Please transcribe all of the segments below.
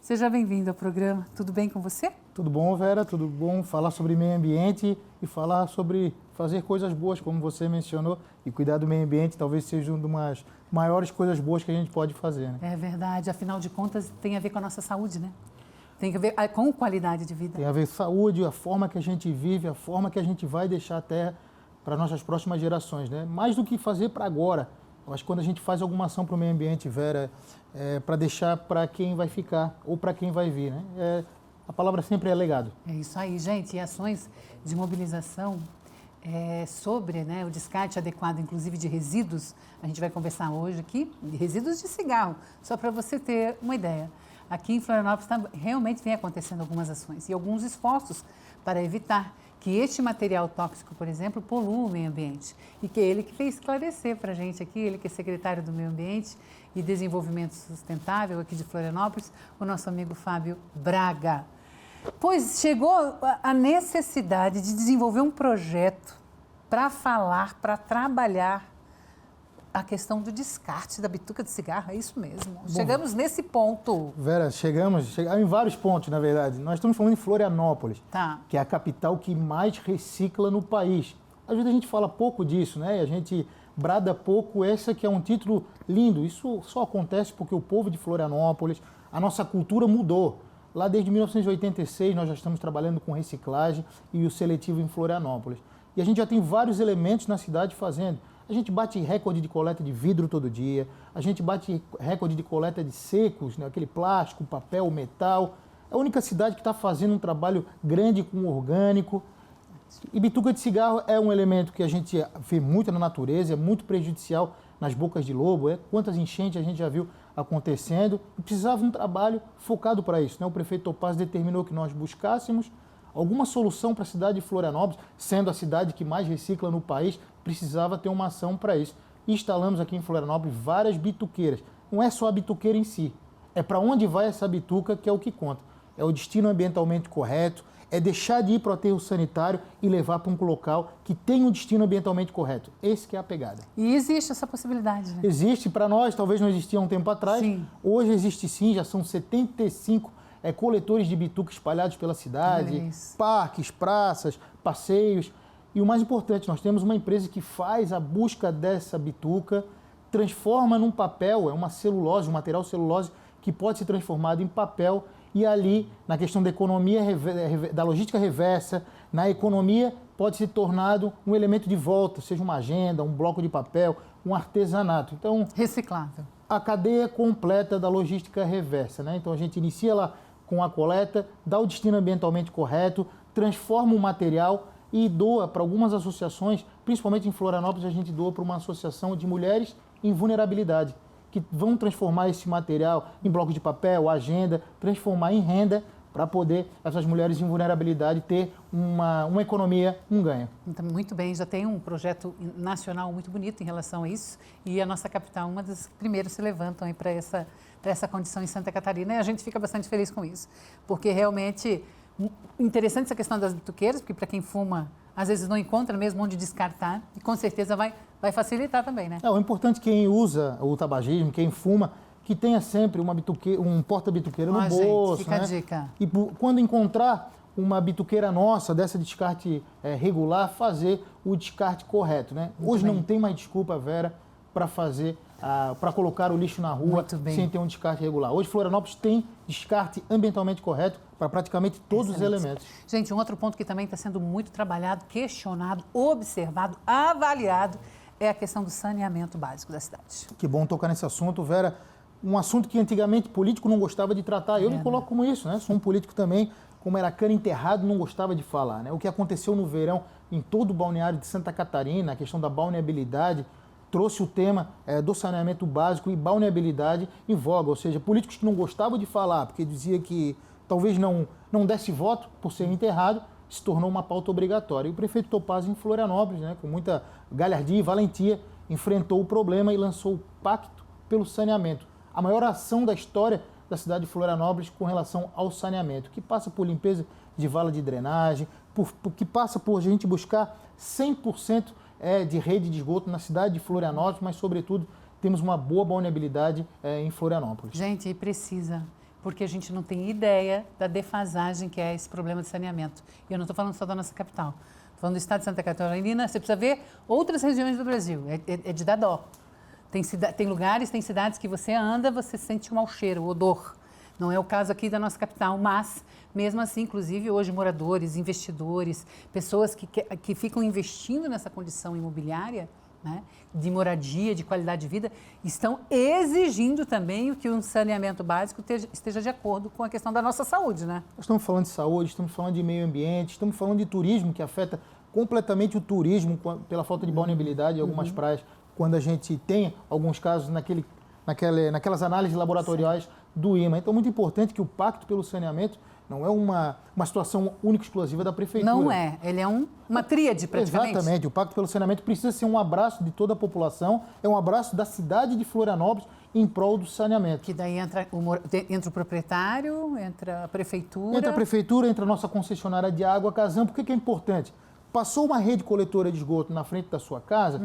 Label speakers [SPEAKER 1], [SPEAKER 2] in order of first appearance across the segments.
[SPEAKER 1] Seja bem-vindo ao programa. Tudo bem com você?
[SPEAKER 2] Tudo bom, Vera? Tudo bom? Falar sobre meio ambiente e falar sobre fazer coisas boas, como você mencionou, e cuidar do meio ambiente talvez seja uma das maiores coisas boas que a gente pode fazer, né?
[SPEAKER 1] É verdade. Afinal de contas, tem a ver com a nossa saúde, né? Tem a ver com qualidade de vida.
[SPEAKER 2] Tem a ver com saúde, a forma que a gente vive, a forma que a gente vai deixar a Terra para nossas próximas gerações, né? Mais do que fazer para agora. Eu acho que quando a gente faz alguma ação para o meio ambiente, Vera, é para deixar para quem vai ficar ou para quem vai vir, né? A palavra sempre é legado.
[SPEAKER 1] É isso aí, gente. E ações de mobilização sobre, né, o descarte adequado, inclusive de resíduos, a gente vai conversar hoje aqui, de resíduos de cigarro, só para você ter uma ideia. Aqui em Florianópolis realmente vem acontecendo algumas ações e alguns esforços para evitar que este material tóxico, por exemplo, polua o meio ambiente. E que ele que fez esclarecer para a gente aqui, ele que é secretário do Meio Ambiente e Desenvolvimento Sustentável aqui de Florianópolis, o nosso amigo Fábio Braga. Pois chegou a necessidade de desenvolver um projeto para falar, para trabalhar a questão do descarte da bituca de cigarro, é isso mesmo. Bom, chegamos nesse ponto.
[SPEAKER 2] Vera, chegamos em vários pontos, na verdade. Nós estamos falando em Florianópolis, que é a capital que mais recicla no país. Às vezes a gente fala pouco disso, né? A gente brada pouco, esse que é um título lindo. Isso só acontece porque o povo de Florianópolis, a nossa cultura mudou. Lá desde 1986 nós já estamos trabalhando com reciclagem e o seletivo em Florianópolis. E a gente já tem vários elementos na cidade fazendo. A gente bate recorde de coleta de vidro todo dia, a gente bate recorde de coleta de secos, né? Aquele plástico, papel, metal. É a única cidade que está fazendo um trabalho grande com orgânico. E bituca de cigarro é um elemento que a gente vê muito na natureza, é muito prejudicial nas bocas de lobo. Quantas enchentes a gente já viu acontecendo. E precisava um trabalho focado para isso, né? O prefeito Topaz determinou que nós buscássemos alguma solução para a cidade de Florianópolis, sendo a cidade que mais recicla no país, precisava ter uma ação para isso. E instalamos aqui em Florianópolis várias bituqueiras. Não é só a bituqueira em si, é para onde vai essa bituca que é o que conta. É o destino ambientalmente correto, é deixar de ir para o aterro sanitário e levar para um local que tem um destino ambientalmente correto. Esse que é a pegada.
[SPEAKER 1] E existe essa possibilidade, né?
[SPEAKER 2] Existe para nós, talvez não existia há um tempo atrás.
[SPEAKER 1] Sim.
[SPEAKER 2] Hoje existe sim, já são 75 coletores de bituca espalhados pela cidade, parques, praças, passeios. E o mais importante, nós temos uma empresa que faz a busca dessa bituca, transforma num papel, é uma celulose, um material celulose que pode ser transformado em papel e ali, na questão da economia, da logística reversa, na economia pode ser tornado um elemento de volta, seja uma agenda, um bloco de papel, um artesanato. Então,
[SPEAKER 1] reciclável.
[SPEAKER 2] A cadeia completa da logística reversa, né? Então a gente inicia lá com a coleta, dá o destino ambientalmente correto, transforma o material e doa para algumas associações, principalmente em Florianópolis, a gente doa para uma associação de mulheres em vulnerabilidade, que vão transformar esse material em bloco de papel, agenda, transformar em renda para poder essas mulheres em vulnerabilidade ter uma economia, um ganho.
[SPEAKER 1] Então, muito bem, já tem um projeto nacional muito bonito em relação a isso e a nossa capital, uma das primeiras se levantam aí para essa condição em Santa Catarina e a gente fica bastante feliz com isso, porque realmente interessante essa questão das bituqueiras, porque para quem fuma, às vezes não encontra mesmo onde descartar e com certeza vai facilitar também, né?
[SPEAKER 2] O importante é quem usa o tabagismo, quem fuma, que tenha sempre um porta-bituqueira no bolso.
[SPEAKER 1] Fica, né? A dica.
[SPEAKER 2] E quando encontrar uma bituqueira nossa, dessa descarte regular, fazer o descarte correto, né? Hoje não tem mais desculpa, Vera, para colocar o lixo na rua sem ter um descarte regular. Hoje Florianópolis tem descarte ambientalmente correto para praticamente todos os elementos.
[SPEAKER 1] Gente, um outro ponto que também está sendo muito trabalhado, questionado, observado, avaliado, é a questão do saneamento básico da cidade.
[SPEAKER 2] Que bom tocar nesse assunto, Vera. Um assunto que antigamente político não gostava de tratar. Eu me coloco como isso, né? Sou um político também, como era cana enterrado, não gostava de falar, né? O que aconteceu no verão em todo o balneário de Santa Catarina, a questão da balneabilidade, trouxe o tema do saneamento básico e balneabilidade em voga. Ou seja, políticos que não gostavam de falar, porque dizia que talvez não desse voto por ser enterrado, se tornou uma pauta obrigatória. E o prefeito Topaz, em Florianópolis, né, com muita galhardia e valentia, enfrentou o problema e lançou o Pacto pelo Saneamento. A maior ação da história da cidade de Florianópolis com relação ao saneamento, que passa por limpeza de vala de drenagem, que passa por a gente buscar 100% de rede de esgoto na cidade de Florianópolis, mas, sobretudo, temos uma boa balneabilidade em Florianópolis.
[SPEAKER 1] Gente, precisa. porque a gente não tem ideia da defasagem que é esse problema de saneamento. E eu não estou falando só da nossa capital. Estou falando do estado de Santa Catarina, você precisa ver outras regiões do Brasil, é de dar dó. Tem lugares, tem cidades que você anda, você sente um mau cheiro, o odor. Não é o caso aqui da nossa capital, mas, mesmo assim, inclusive, hoje, moradores, investidores, pessoas que ficam investindo nessa condição imobiliária, né, de moradia, de qualidade de vida, estão exigindo também que um saneamento básico esteja de acordo com a questão da nossa saúde, né?
[SPEAKER 2] Nós estamos falando de saúde, estamos falando de meio ambiente, estamos falando de turismo, que afeta completamente o turismo pela falta de balneabilidade em algumas praias, quando a gente tem alguns casos naquelas análises laboratoriais do IMA. Então, é muito importante que o Pacto pelo Saneamento não é uma situação única e exclusiva da Prefeitura.
[SPEAKER 1] Não é, ele é uma tríade praticamente.
[SPEAKER 2] Exatamente, o Pacto pelo Saneamento precisa ser um abraço de toda a população, é um abraço da cidade de Florianópolis em prol do saneamento.
[SPEAKER 1] Que daí entra o proprietário, entra a Prefeitura...
[SPEAKER 2] Entra a Prefeitura, entra a nossa concessionária de água, Casan. Por que é importante? Passou uma rede coletora de esgoto na frente da sua casa,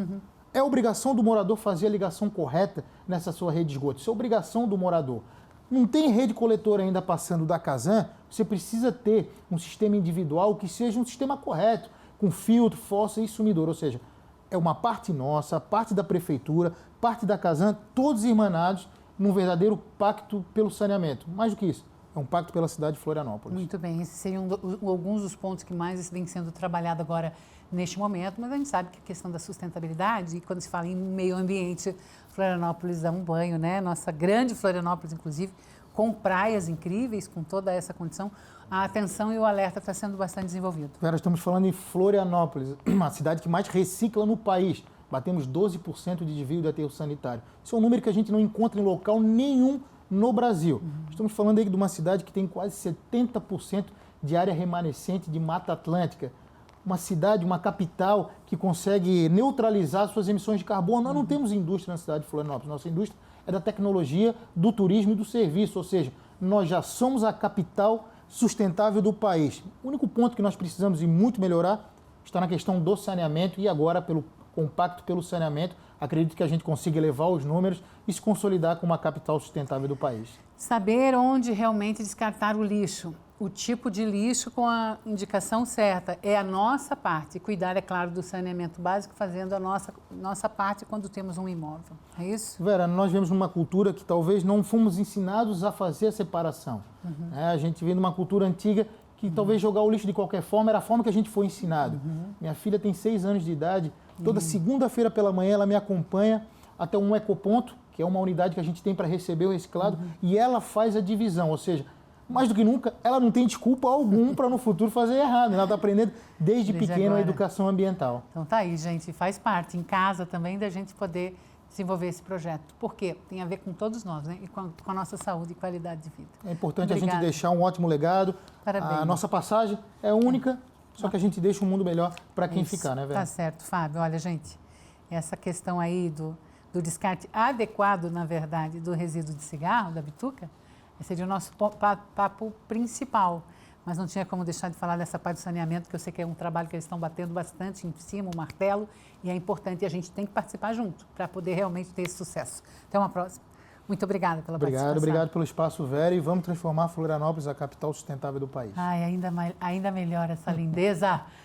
[SPEAKER 2] é obrigação do morador fazer a ligação correta nessa sua rede de esgoto. Isso é obrigação do morador. Não tem rede coletora ainda passando da Casan, você precisa ter um sistema individual que seja um sistema correto, com filtro, fossa e sumidor. Ou seja, é uma parte nossa, parte da Prefeitura, parte da Casan, todos irmanados num verdadeiro pacto pelo saneamento. Mais do que isso, é um pacto pela cidade de Florianópolis.
[SPEAKER 1] Muito bem, esses seriam alguns dos pontos que mais vem sendo trabalhado agora neste momento, mas a gente sabe que a questão da sustentabilidade, e quando se fala em meio ambiente, Florianópolis dá um banho, né? Nossa grande Florianópolis, inclusive, com praias incríveis, com toda essa condição, a atenção e o alerta está sendo bastante desenvolvido.
[SPEAKER 2] Vera, estamos falando em Florianópolis, uma cidade que mais recicla no país. Batemos 12% de desvio de aterro sanitário. Isso é um número que a gente não encontra em local nenhum no Brasil. Estamos falando aí de uma cidade que tem quase 70% de área remanescente de Mata Atlântica. Uma cidade, uma capital que consegue neutralizar suas emissões de carbono. Nós não temos indústria na cidade de Florianópolis. Nossa indústria é da tecnologia, do turismo e do serviço. Ou seja, nós já somos a capital sustentável do país. O único ponto que nós precisamos e muito melhorar está na questão do saneamento e agora, com o Pacto pelo Saneamento, acredito que a gente consiga elevar os números e se consolidar como a capital sustentável do país.
[SPEAKER 1] Saber onde realmente descartar o lixo, o tipo de lixo com a indicação certa, é a nossa parte. Cuidar, é claro, do saneamento básico, fazendo a nossa parte quando temos um imóvel. É isso?
[SPEAKER 2] Vera, nós vivemos numa cultura que talvez não fomos ensinados a fazer a separação. A gente vem de uma cultura antiga que talvez jogar o lixo de qualquer forma era a forma que a gente foi ensinado. Minha filha tem 6 anos de idade, toda segunda-feira pela manhã ela me acompanha até um ecoponto, que é uma unidade que a gente tem para receber o reciclado, e ela faz a divisão, ou seja, mais do que nunca, ela não tem desculpa algum para no futuro fazer errado. Ela está aprendendo desde pequeno a educação ambiental.
[SPEAKER 1] Então tá aí, gente, faz parte em casa também da gente poder desenvolver esse projeto. Por quê? Tem a ver com todos nós, né? E com a nossa saúde e qualidade de vida.
[SPEAKER 2] É importante a gente deixar um ótimo legado.
[SPEAKER 1] Parabéns.
[SPEAKER 2] A nossa passagem é única, só que a gente deixa um mundo melhor para quem ficar, né, Vera?
[SPEAKER 1] Tá certo, Fábio. Olha, gente, essa questão aí do descarte adequado, na verdade, do resíduo de cigarro, da bituca, esse seria o nosso papo principal. Mas não tinha como deixar de falar dessa parte do saneamento, que eu sei que é um trabalho que eles estão batendo bastante em cima, o martelo, e é importante e a gente tem que participar junto para poder realmente ter esse sucesso. Até uma próxima. Muito obrigada pela participação.
[SPEAKER 2] Obrigado pelo espaço, Vera, e vamos transformar Florianópolis a capital sustentável do país.
[SPEAKER 1] Ai, ainda melhor essa lindeza.